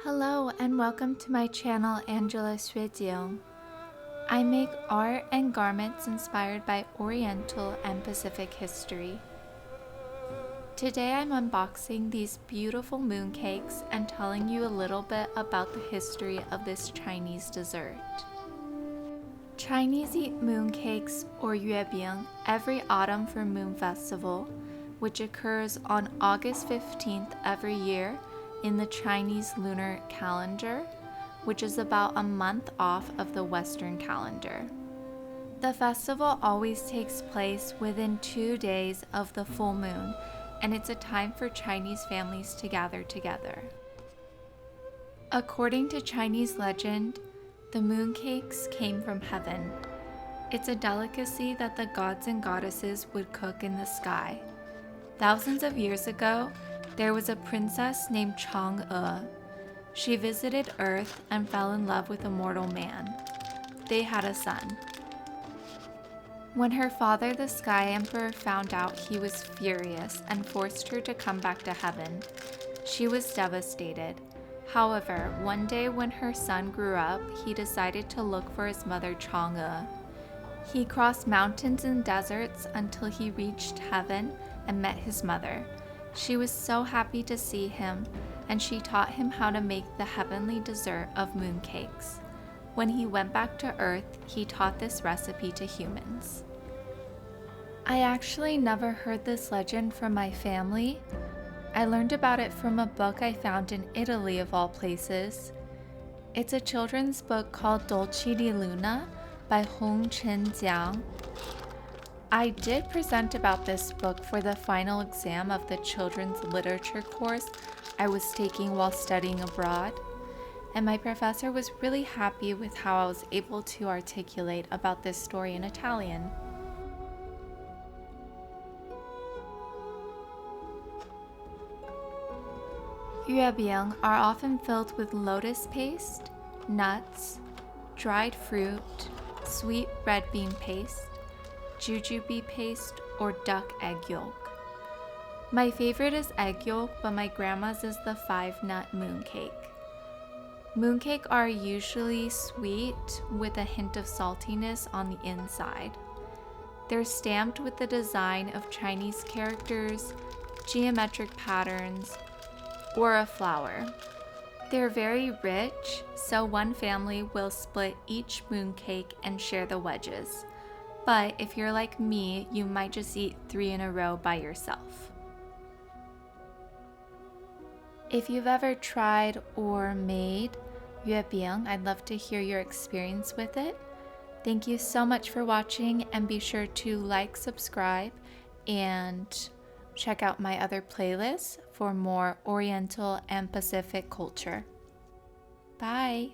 Hello and welcome to my channel Angela Jiang. I make art and garments inspired by Oriental and Pacific history. Today I'm unboxing these beautiful mooncakes and telling you a little bit about the history of this Chinese dessert. Chinese eat mooncakes or Yuebing every autumn for Moon Festival, which occurs on August 15th every year in the Chinese lunar calendar, which is about a month off of the Western calendar. The festival always takes place within 2 days of the full moon, and it's a time for Chinese families to gather together. According to Chinese legend, the mooncakes came from heaven. It's a delicacy that the gods and goddesses would cook in the sky. Thousands of years ago, there was a princess named Chang'e. She visited Earth and fell in love with a mortal man. They had a son. When her father, the Sky Emperor, found out, he was furious and forced her to come back to heaven. She was devastated. However, one day when her son grew up, he decided to look for his mother Chang'e. He crossed mountains and deserts until he reached heaven and met his mother. She was so happy to see him, and she taught him how to make the heavenly dessert of mooncakes. When he went back to Earth, he taught this recipe to humans. I actually never heard this legend from my family. I learned about it from a book I found in Italy, of all places. It's a children's book called Dolci di Luna by Chen Jiang. I did present about this book for the final exam of the children's literature course I was taking while studying abroad, and my professor was really happy with how I was able to articulate about this story in Italian. Yuebing are often filled with lotus paste, nuts, dried fruit, sweet red bean paste, jujube paste, or duck egg yolk. My favorite is egg yolk, but my grandma's is the 5-nut mooncake. Mooncake are usually sweet with a hint of saltiness on the inside. They're stamped with the design of Chinese characters, geometric patterns, or a flower. They're very rich, so one family will split each mooncake and share the wedges. But if you're like me, you might just eat 3 in a row by yourself. If you've ever tried or made Yuebing, I'd love to hear your experience with it. Thank you so much for watching, and be sure to like, subscribe, and check out my other playlists for more Oriental and Pacific culture. Bye!